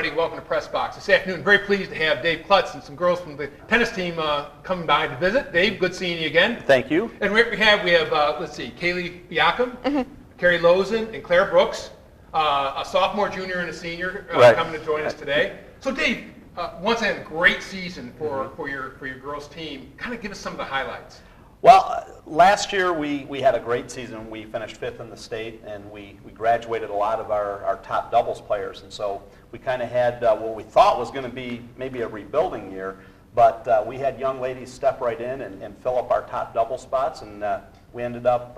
everybody. Welcome to Press Box. This afternoon, very pleased to have Dave Clutts and some girls from the tennis team coming by to visit. Dave, good seeing you again. Thank you. And we have let's see, Kaylee Biakum, Carrie Lozen, and Claire Brooks, a sophomore, junior, and a senior coming to join us today. So Dave, once again, great season for your girls team. Kind of give us some of the highlights. Well, last year we had a great season. We finished 5th in the state, and we graduated a lot of our top doubles players. And so we kind of had what we thought was going to be maybe a rebuilding year, but we had young ladies step right in and fill up our top double spots, and we ended up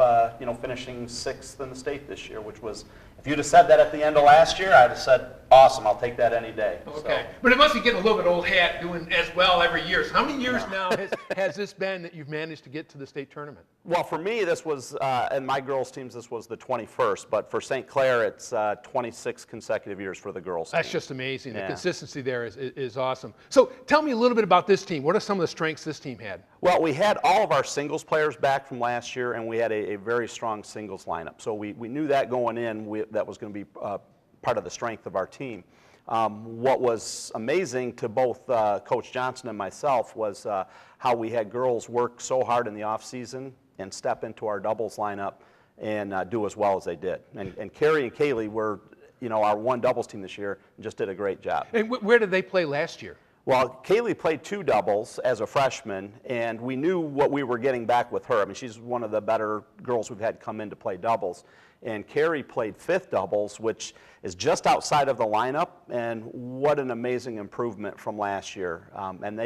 finishing 6th in the state this year, which was, if you'd have said that at the end of last year, I'd have said, awesome, I'll take that any day. Okay, but it must be getting a little bit old hat doing as well every year. So how many years now has this been that you've managed to get to the state tournament? Well, for me, this was, and my girls' teams, this was the 21st, but for St. Clair, it's 26 consecutive years for the girls' team. That's just amazing. Yeah. The consistency there is awesome. So tell me a little bit about this team. What are some of the strengths this team had? Well, we had all of our singles players back from last year, and we had a very strong singles lineup. So we knew that going in, that was going to be part of the strength of our team. What was amazing to both Coach Johnson and myself was how we had girls work so hard in the off season and step into our doubles lineup and do as well as they did. And Carrie and Kaylee were, our one doubles team this year and just did a great job. And where did they play last year? Well, Kaylee played 2 doubles as a freshman, and we knew what we were getting back with her. I mean, she's one of the better girls we've had come in to play doubles. And Carrie played 5th doubles, which is just outside of the lineup, and what an amazing improvement from last year. And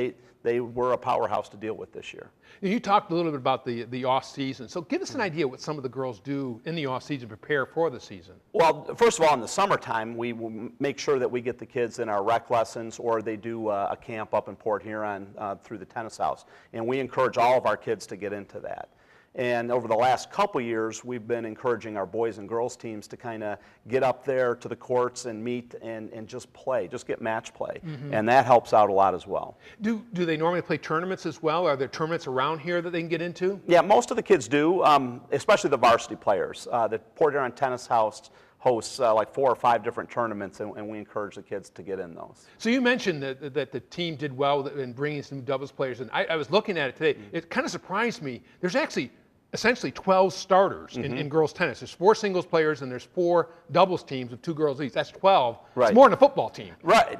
they were a powerhouse to deal with this year. You talked a little bit about the off season. So give us an idea what some of the girls do in the off season to prepare for the season. Well, first of all, in the summertime, we will make sure that we get the kids in our rec lessons, or they do a camp up in Port Huron through the tennis house. And we encourage all of our kids to get into that. And over the last couple years, we've been encouraging our boys and girls teams to kind of get up there to the courts and meet and just play, just get match play. And that helps out a lot as well. Do they normally play tournaments as well? Are there tournaments around here that they can get into? Yeah, most of the kids do, especially the varsity players. The Port Huron Tennis House hosts like 4 or 5 different tournaments, and we encourage the kids to get in those. So you mentioned that the team did well in bringing some doubles players, and I was looking at it today. It kind of surprised me. There's actually essentially 12 starters in girls tennis. There's 4 singles players and there's 4 doubles teams of 2 girls each. That's 12. Right. It's more than a football team. Right.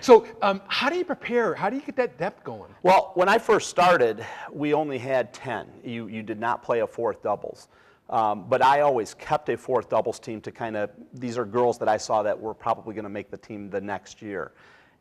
So how do you prepare? How do you get that depth going? Well, when I first started, we only had 10. You did not play a 4th doubles. But I always kept a 4th doubles team to kind of, these are girls that I saw that were probably going to make the team the next year.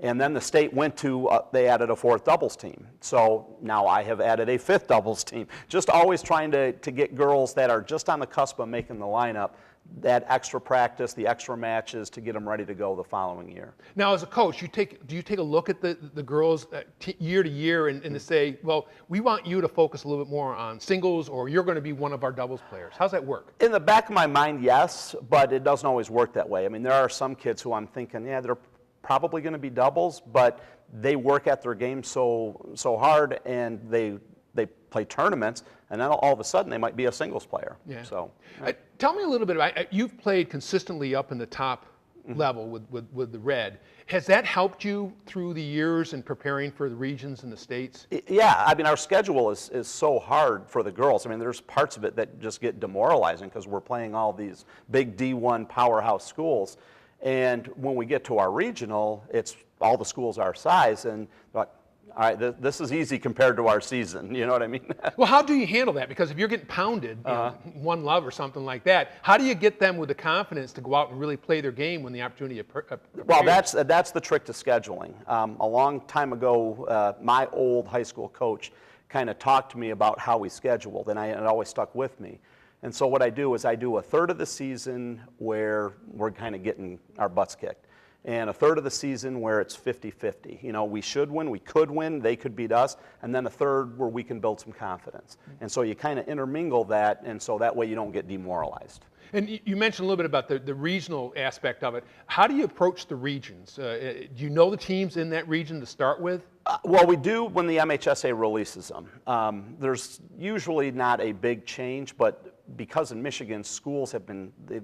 And then the state went to, they added a 4th doubles team. So now I have added a 5th doubles team. Just always trying to get girls that are just on the cusp of making the lineup, that extra practice, the extra matches to get them ready to go the following year. Now as a coach, do you take a look at the girls year to year and to say, well, we want you to focus a little bit more on singles, or you're going to be one of our doubles players? How's that work? In the back of my mind, yes, but it doesn't always work that way. I mean, there are some kids who I'm thinking, yeah, they're probably going to be doubles, but they work at their game so hard, and they play tournaments, and then all of a sudden they might be a singles player. Yeah. So, tell me a little bit about, you've played consistently up in the top level with the Red. Has that helped you through the years in preparing for the regions in the states? Yeah, I mean, our schedule is so hard for the girls. I mean, there's parts of it that just get demoralizing because we're playing all these big D1 powerhouse schools. And when we get to our regional, it's all the schools our size, and like, all right, this is easy compared to our season. You know what I mean? Well, how do you handle that? Because if you're getting pounded, one love or something like that, how do you get them with the confidence to go out and really play their game when the opportunity appears? Well, that's the trick to scheduling. A long time ago, my old high school coach kind of talked to me about how we scheduled, and it always stuck with me. And so what I do is I do a third of the season where we're kind of getting our butts kicked, and a third of the season where it's 50-50. You know, we should win, we could win, they could beat us, and then a third where we can build some confidence. And so you kind of intermingle that, and so that way you don't get demoralized. And you mentioned a little bit about the regional aspect of it. How do you approach the regions? Do you know the teams in that region to start with? Well, we do when the MHSA releases them. There's usually not a big change, but because in Michigan, schools they've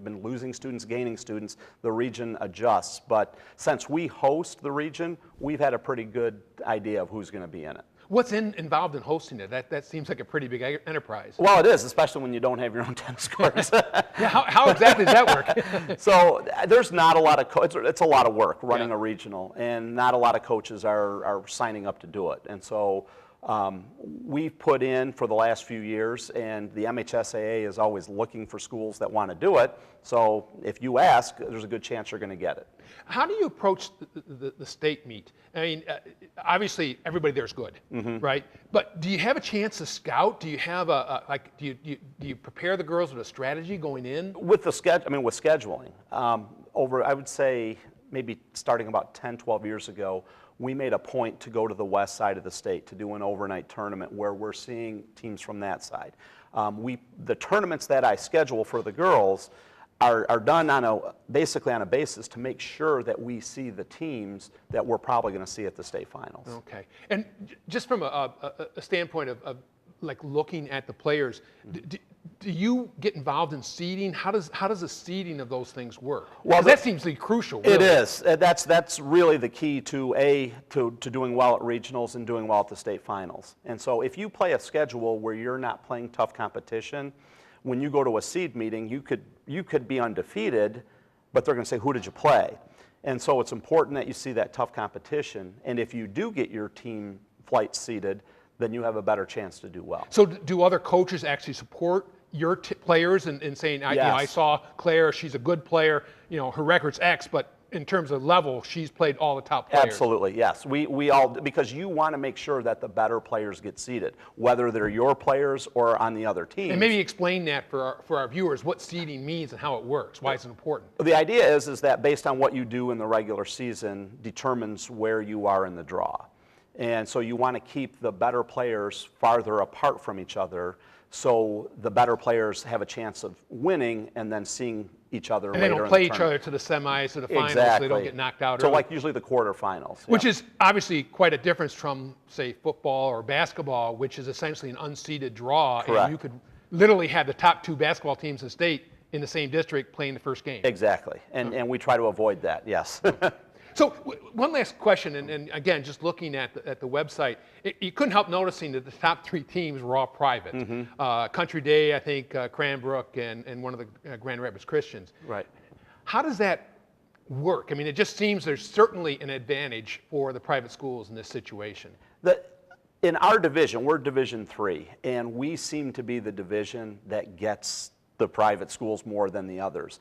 been losing students, gaining students, the region adjusts. But since we host the region, we've had a pretty good idea of who's going to be in it. What's involved in hosting it? That seems like a pretty big enterprise. Well, it is, especially when you don't have your own tennis courts. Yeah, how exactly does that work? So there's not a lot of it's a lot of work running a regional, and not a lot of coaches are signing up to do it. And so we've put in for the last few years, and the MHSAA is always looking for schools that want to do it. So if you ask, there's a good chance you're going to get it. How do you approach the state meet? I mean, obviously everybody there's good, right? But do you have a chance to scout? Do you have do you prepare the girls with a strategy going in? With the with scheduling, I would say maybe starting about 10, 12 years ago, we made a point to go to the west side of the state to do an overnight tournament where we're seeing teams from that side. The tournaments that I schedule for the girls are done basically on a basis to make sure that we see the teams that we're probably going to see at the state finals. Okay. And just from a standpoint of like looking at the players, do you get involved in seeding? How does the seeding of those things work? Well, that seems to be crucial. Really. It is. That's really the key to doing well at regionals and doing well at the state finals. And so if you play a schedule where you're not playing tough competition, when you go to a seed meeting, you could be undefeated, but they're going to say, who did you play? And so it's important that you see that tough competition. And if you do get your team flight seeded, then you have a better chance to do well. So do other coaches actually support your players in saying, yes. I saw Claire, she's a good player, her record's X, but in terms of level, she's played all the top players. Absolutely, yes. We all, because you want to make sure that the better players get seeded, whether they're your players or on the other team. And maybe explain that for our viewers, what seeding means and how it works, why it's important. The idea is that based on what you do in the regular season determines where you are in the draw. And so you want to keep the better players farther apart from each other so the better players have a chance of winning and then seeing each other later in the tournament. And they don't play each other to the semis, to the finals. Exactly. They don't get knocked out. So like usually the quarterfinals. Which is obviously quite a difference from, say, football or basketball, which is essentially an unseeded draw. Correct. And you could literally have the top two basketball teams in the state in the same district playing the first game. Exactly. And we try to avoid that, yes. So one last question, and again, just looking at the website, you couldn't help noticing that the top three teams were all private. Country Day, I think, Cranbrook, and one of the Grand Rapids Christians. Right. How does that work? I mean, it just seems there's certainly an advantage for the private schools in this situation. In our division, we're Division III, and we seem to be the division that gets the private schools more than the others.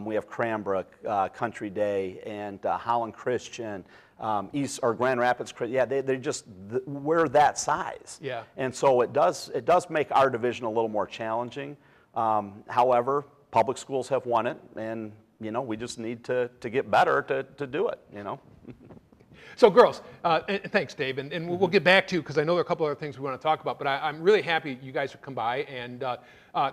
We have Cranbrook, Country Day, and Holland Christian, Grand Rapids. Yeah, we're that size. Yeah. And so it does make our division a little more challenging. However, public schools have won it, and we just need to get better to do it. So girls, and thanks, Dave, and we'll get back to you because I know there are a couple other things we want to talk about, but I'm really happy you guys have come by. And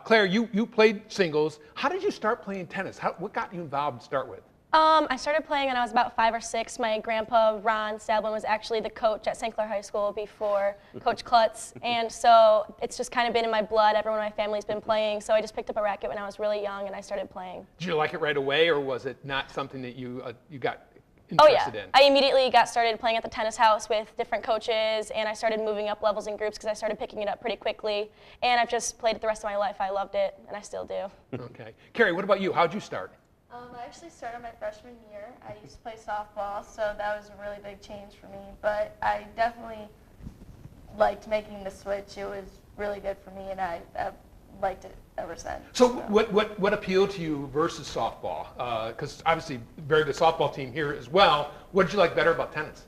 Claire, you played singles. How did you start playing tennis? What got you involved to start with? I started playing when I was about 5 or 6. My grandpa, Ron Stablin, was actually the coach at St. Clair High School before Coach Clutts. And so it's just kind of been in my blood. Everyone in my family's been playing. So I just picked up a racket when I was really young and I started playing. Did you like it right away, or was it not something that you got Oh yeah, in? I immediately got started playing at the tennis house with different coaches, and I started moving up levels in groups because I started picking it up pretty quickly. And I've just played it the rest of my life. I loved it, and I still do. Okay. Carrie, what about you? How'd you start? I actually started my freshman year. I used to play softball, so that was a really big change for me. But I definitely liked making the switch. It was really good for me, and I've liked it ever since. So what appealed to you versus softball? Because obviously very good softball team here as well. What did you like better about tennis?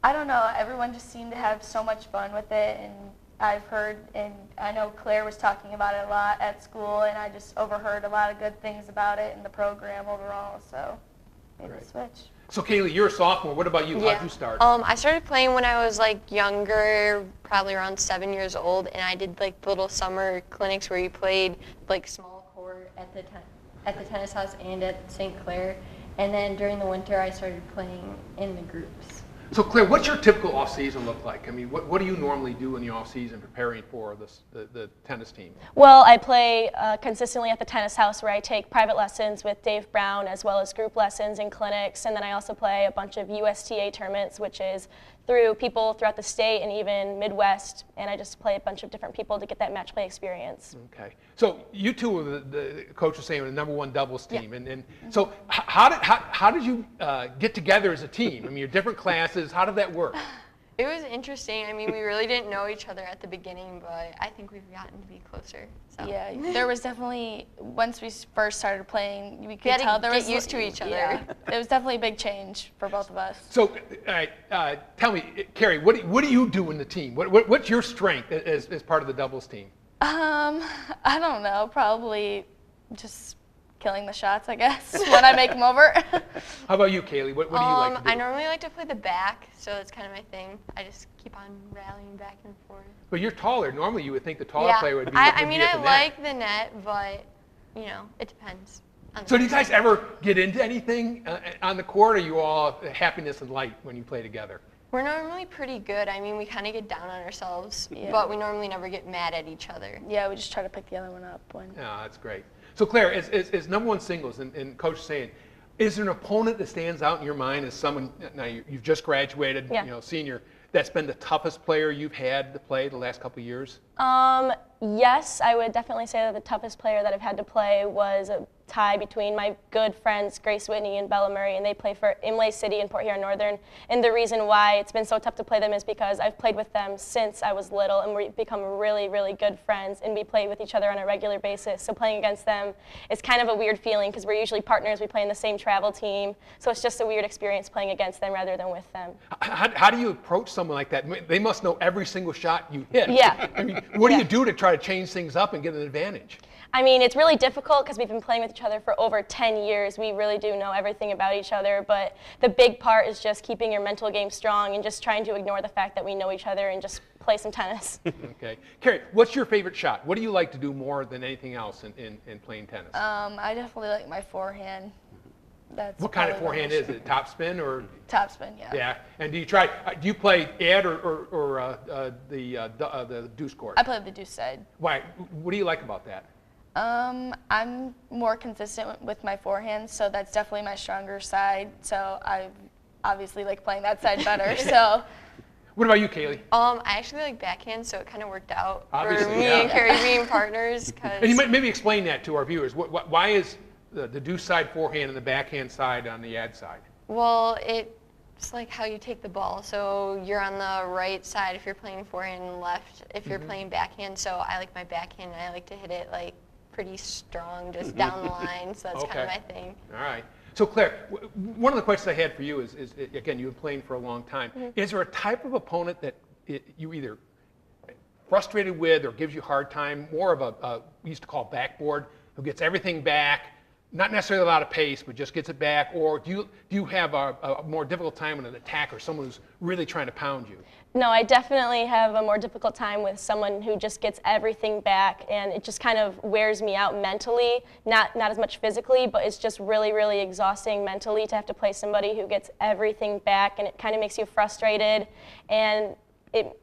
I don't know. Everyone just seemed to have so much fun with it, and I've heard, and I know Claire was talking about it a lot at school, and I just overheard a lot of good things about it and the program overall, so made the switch. So Kaylee, you're a sophomore. What about you? Yeah. How'd you start? I started playing when I was younger, probably around 7 years old, and I did the little summer clinics where you played small court at the tennis house and at St. Clair. And then during the winter, I started playing in the groups. So Claire, what's your typical off-season look like? I mean, what do you normally do in the off-season preparing for the tennis team? Well, I play consistently at the tennis house where I take private lessons with Dave Brown as well as group lessons and clinics. And then I also play a bunch of USTA tournaments, which is through people throughout the state and even Midwest. And I just play a bunch of different people to get that match play experience. Okay. So you two were the coach was saying, the #1 doubles team. Yeah. And so how did you get together as a team? I mean, you're different classes. How did that work? It was interesting. I mean, we really didn't know each other at the beginning, but I think we've gotten to be closer. So. Yeah, there was definitely, once we first started playing, we could tell there was used to each other. Yeah, it was definitely a big change for both of us. So, all right, tell me, Carrie, what do you do in the team? What's your strength as part of the doubles team? I don't know, probably just killing the shots, I guess, when I make them over. How about you, Kaylee? What do you like to do? I normally like to play the back, so that's kind of my thing. I just keep on rallying back and forth. But you're taller. Normally, you would think the taller player would be. I mean, I like the net, but you know, it depends. So, do you guys ever get into anything on the court, or are you all happiness and light when you play together? We're normally pretty good. I mean, we kind of get down on ourselves, but we normally never get mad at each other. Yeah, we just try to pick the other one up. Yeah, that's great. So, Claire, as #1 singles, and Coach is saying, is there an opponent that stands out in your mind as someone, now you've just graduated, senior, that's been the toughest player you've had to play the last couple of years? Yes, I would definitely say that the toughest player that I've had to play was a tie between my good friends Grace Whitney and Bella Murray, and they play for Imlay City and Port Huron Northern. And the reason why it's been so tough to play them is because I've played with them since I was little, and we've become really, really good friends, and we play with each other on a regular basis. So playing against them is kind of a weird feeling because we're usually partners. We play in the same travel team, so it's just a weird experience playing against them rather than with them. How do you approach someone like that? They must know every single shot you hit. Yeah. I mean, what do you do to try to change things up and get an advantage? I mean, it's really difficult because we've been playing with each other for over 10 years. We really do know everything about each other, but the big part is just keeping your mental game strong and just trying to ignore the fact that we know each other and just play some tennis. Okay. Carrie, what's your favorite shot? What do you like to do more than anything else in playing tennis? I definitely like my forehand. What kind of forehand is it? Top spin or? Top spin, yeah. Yeah. And do you play ad or the deuce court? I play the deuce side. Why? What do you like about that? I'm more consistent with my forehand, so that's definitely my stronger side. So I obviously like playing that side better. So. What about you, Kaylee? I actually like backhand, so it kind of worked out Obviously, for me and Carrie being partners. And you might maybe explain that to our viewers. Why is the deuce side forehand and the backhand side on the ad side? Well, it's like how you take the ball. So you're on the right side if you're playing forehand and left if you're playing backhand. So I like my backhand, and I like to hit it like pretty strong, just down the line. So that's kind of my thing. All right. So Claire, one of the questions I had for you is again, you've been playing for a long time. Is there a type of opponent that you either frustrated with or gives you a hard time, more of a we used to call backboard, who gets everything back, not necessarily a lot of pace, but just gets it back, or do you have a more difficult time with an attacker, someone who's really trying to pound you? No, I definitely have a more difficult time with someone who just gets everything back, and it just kind of wears me out mentally, not as much physically, but it's just really, really exhausting mentally to have to play somebody who gets everything back, and it kind of makes you frustrated, and it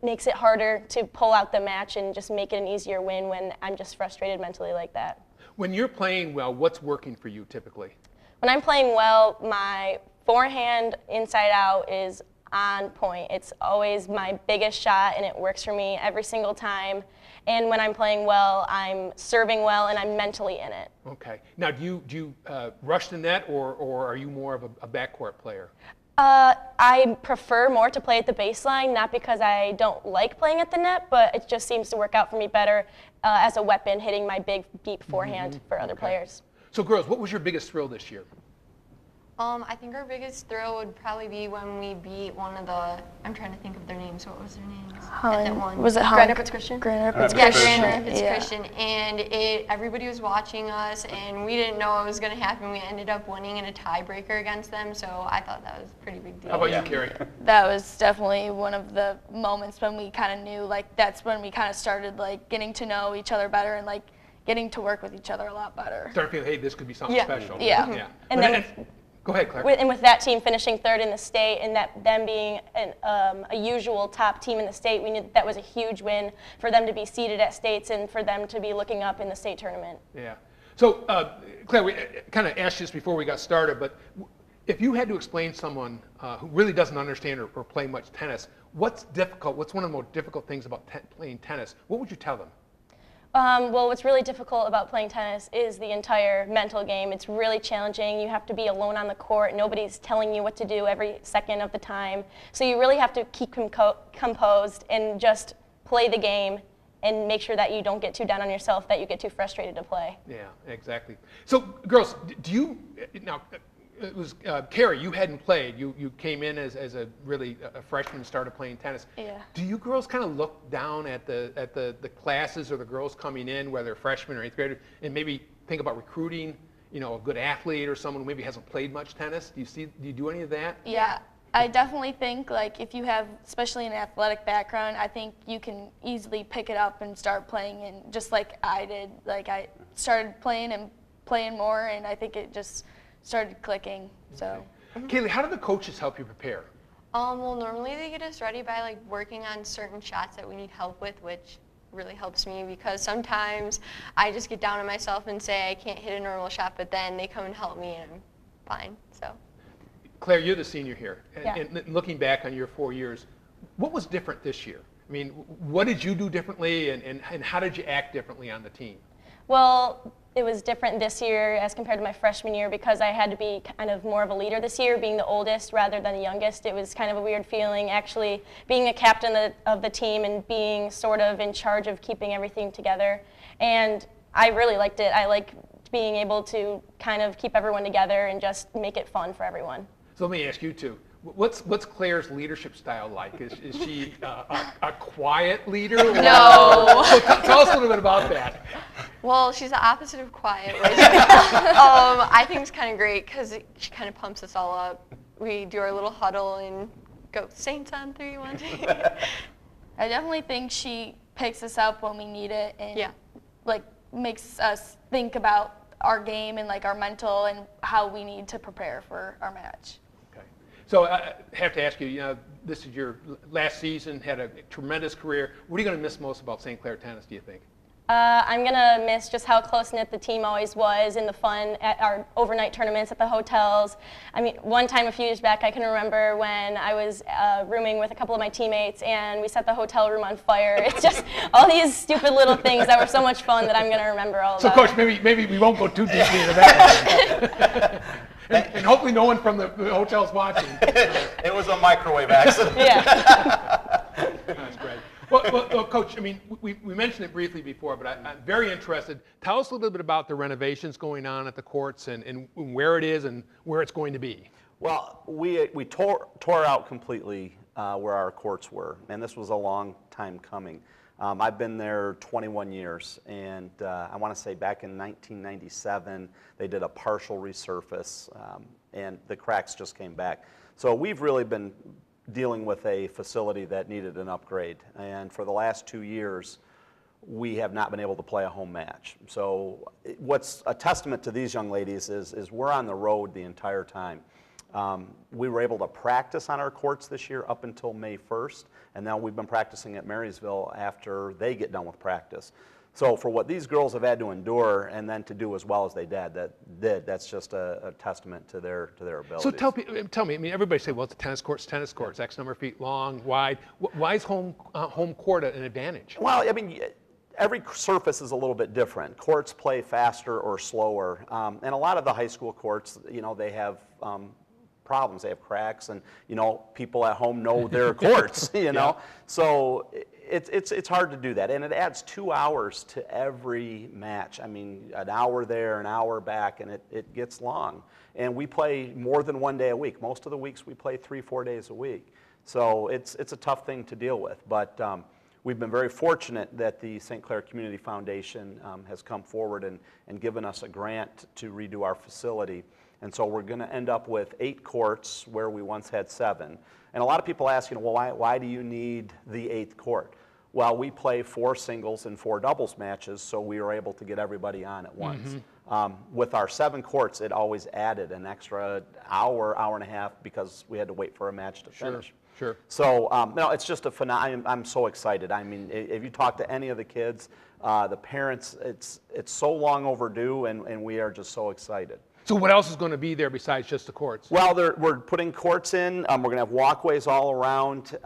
makes it harder to pull out the match and just make it an easier win when I'm just frustrated mentally like that. When you're playing well, what's working for you typically? When I'm playing well, my forehand inside out is on point. It's always my biggest shot, and it works for me every single time. And when I'm playing well, I'm serving well, and I'm mentally in it. Okay. Now, do you rush the net, or are you more of a backcourt player? I prefer more to play at the baseline, not because I don't like playing at the net, but it just seems to work out for me better as a weapon, hitting my big, deep forehand for other players. So, girls, what was your biggest thrill this year? I think our biggest thrill would probably be when we beat one of the, I'm trying to think of their names. What was their names? Was it Grand Rapids Christian? Grand Rapids Yeah, Christian. Grand Rapids Christian. And everybody was watching us, and we didn't know it was going to happen. We ended up winning in a tiebreaker against them, so I thought that was a pretty big deal. How about you, Carrie? That was definitely one of the moments when we kind of knew, like, that's when we kind of started, like, getting to know each other better and, like, getting to work with each other a lot better. Start feeling, hey, this could be something special. Yeah. And then Go ahead, Claire. And with that team finishing third in the state and that them being a usual top team in the state, we knew that was a huge win for them to be seeded at states and for them to be looking up in the state tournament. Yeah. So, Claire, we kind of asked this before we got started, but if you had to explain someone who really doesn't understand or play much tennis, what's difficult? What's one of the more difficult things about playing tennis? What would you tell them? Well, what's really difficult about playing tennis is the entire mental game. It's really challenging. You have to be alone on the court. Nobody's telling you what to do every second of the time. So you really have to keep composed and just play the game and make sure that you don't get too down on yourself, that you get too frustrated to play. Yeah, exactly. So, girls, do you, now, it was Carrie, you hadn't played. You came in as a really a freshman and started playing tennis. Yeah. Do you girls kind of look down at the classes or the girls coming in, whether freshmen or eighth graders, and maybe think about recruiting, you know, a good athlete or someone who maybe hasn't played much tennis? Do you do any of that? Yeah, I definitely think like if you have, especially an athletic background, I think you can easily pick it up and start playing. And just like I did, like I started playing and playing more, and I think it just started clicking. So. Okay. Kaylee, how do the coaches help you prepare? Well, normally they get us ready by like working on certain shots that we need help with, which really helps me because sometimes I just get down on myself and say I can't hit a normal shot, but then they come and help me and I'm fine. So. Claire, you're the senior here, Yeah. and looking back on your 4 years, what was different this year? I mean, what did you do differently, and how did you act differently on the team? Well, it was different this year as compared to my freshman year because I had to be kind of more of a leader this year, being the oldest rather than the youngest. It was kind of a weird feeling actually being a captain of the team and being sort of in charge of keeping everything together. And I really liked it. I like being able to kind of keep everyone together and just make it fun for everyone. So let me ask you two. What's Claire's leadership style like? Is she a quiet leader? No. So tell us a little bit about that. Well, she's the opposite of quiet, which I think is kind of great because she kind of pumps us all up. We do our little huddle and go Saints on 3, 1, 2. I definitely think she picks us up when we need it and like makes us think about our game and like our mental and how we need to prepare for our match. Okay. So I have to ask you, you know, this is your last season, had a tremendous career. What are you going to miss most about St. Clair tennis, do you think? I'm going to miss just how close-knit the team always was and the fun at our overnight tournaments at the hotels. I mean, one time a few years back, I can remember when I was rooming with a couple of my teammates and we set the hotel room on fire. It's just all these stupid little things that were so much fun that I'm going to remember all about. So, Coach, maybe we won't go too deeply into that. and hopefully no one from the hotel's watching. It was a microwave accident. Yeah. That's great. Well, Coach, I mean, we mentioned it briefly before, but I'm very interested. Tell us a little bit about the renovations going on at the courts and where it is and where it's going to be. Well, we tore out completely where our courts were, and this was a long time coming. I've been there 21 years, and I want to say back in 1997, they did a partial resurface, and the cracks just came back. So we've really been dealing with a facility that needed an upgrade, and for the last 2 years, we have not been able to play a home match. So what's a testament to these young ladies is we're on the road the entire time. We were able to practice on our courts this year up until May 1st, and now we've been practicing at Marysville after they get done with practice. So for what these girls have had to endure and then to do as well as they that's just a testament to their ability. So tell me, I mean, everybody say, well, it's tennis courts, X number of feet long, wide. Why is home court an advantage? Well, I mean, every surface is a little bit different. Courts play faster or slower, and a lot of the high school courts, you know, they have problems. They have cracks, and you know, people at home know their courts. You know, so it's hard to do that, and it adds 2 hours to every match. I mean, an hour there, an hour back, and it gets long. And we play more than 1 day a week. Most of the weeks we play 3-4 days a week. So it's a tough thing to deal with, but we've been very fortunate that the St. Clair Community Foundation has come forward and given us a grant to redo our facility. And so we're going to end up with 8 courts where we once had 7. And a lot of people ask, you know, well, why do you need the 8th court? Well, we play 4 singles and 4 doubles matches, so we were able to get everybody on at once. With our 7 courts, it always added an extra hour, hour and a half, because we had to wait for a match to finish. Sure. So, no, it's just I'm so excited. I mean, if you talk to any of the kids, the parents, it's so long overdue, and we are just so excited. So what else is going to be there besides just the courts? Well, we're putting courts in. We're going to have walkways all around.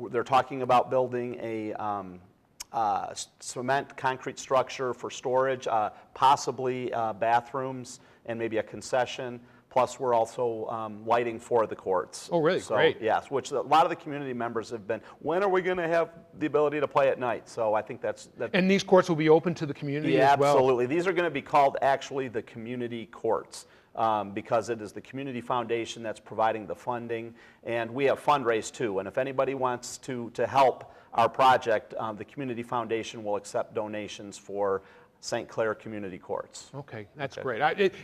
They're talking about building a cement concrete structure for storage, possibly bathrooms and maybe a concession. Plus, we're also lighting for the courts. Oh, really? So, Great. Yes, which a lot of the community members have been, when are we going to have the ability to play at night? So I think that's... And these courts will be open to the community Yeah, as well? absolutely. These are going to be called actually the community courts because it is the community foundation that's providing the funding. And we have fundraised too. And if anybody wants to help our project, the community foundation will accept donations for St. Clair Community Courts. Okay, that's great.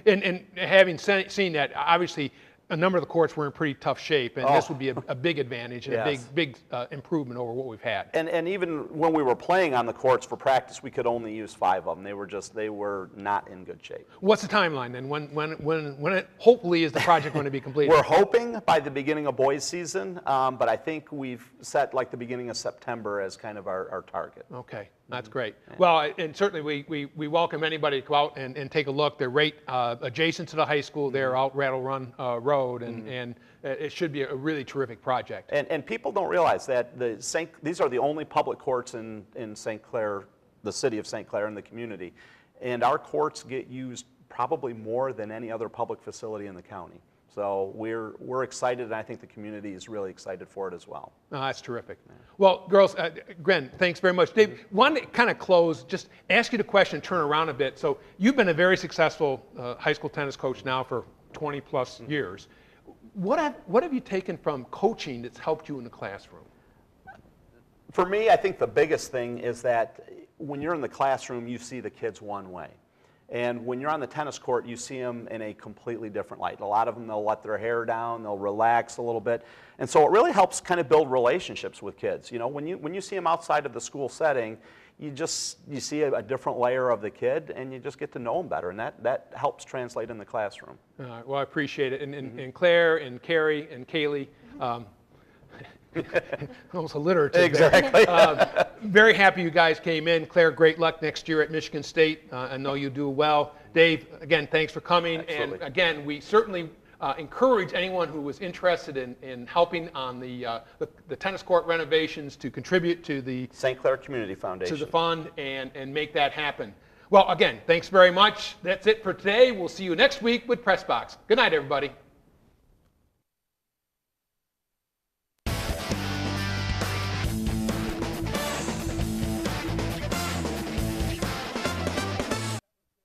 And having seen that, obviously, a number of the courts were in pretty tough shape, and this would be a big advantage and Yes. a big improvement over what we've had. And even when we were playing on the courts for practice, we could only use 5 of them. They were not in good shape. What's the timeline then? When it hopefully is the project going to be completed? We're hoping by the beginning of boys season, but I think we've set like the beginning of September as kind of our target. Okay, that's great. Well, and certainly we welcome anybody to go out and take a look. They're right adjacent to the high school there, out Rattle Run Road, and it should be a really terrific project. And people don't realize that these are the only public courts in St. Clair, the city of St. Clair, and the community. And our courts get used probably more than any other public facility in the county. So we're excited, and I think the community is really excited for it as well. Oh, that's terrific. Well, girls, Gren, thanks very much. Dave, wanted to kind of close, just ask you the question, turn around a bit. So you've been a very successful high school tennis coach now for 20 plus years. What have you taken from coaching that's helped you in the classroom? For me, I think the biggest thing is that when you're in the classroom, you see the kids one way. And when you're on the tennis court, you see them in a completely different light. A lot of them, they'll let their hair down, they'll relax a little bit. And so it really helps kind of build relationships with kids. You know, when you see them outside of the school setting, you see a different layer of the kid, and you just get to know them better, and that helps translate in the classroom. Well, I appreciate it. And Claire and Carrie and Kaylee, almost alliterative. Exactly. Very happy you guys came in. Claire, great luck next year at Michigan State. I know you do well. Dave, again, thanks for coming. Absolutely. And again, we certainly encourage anyone who was interested in helping on the tennis court renovations to contribute to the St. Clair Community Foundation. to the fund and make that happen. Well, again, thanks very much. That's it for today. We'll see you next week with Press Box. Good night, everybody.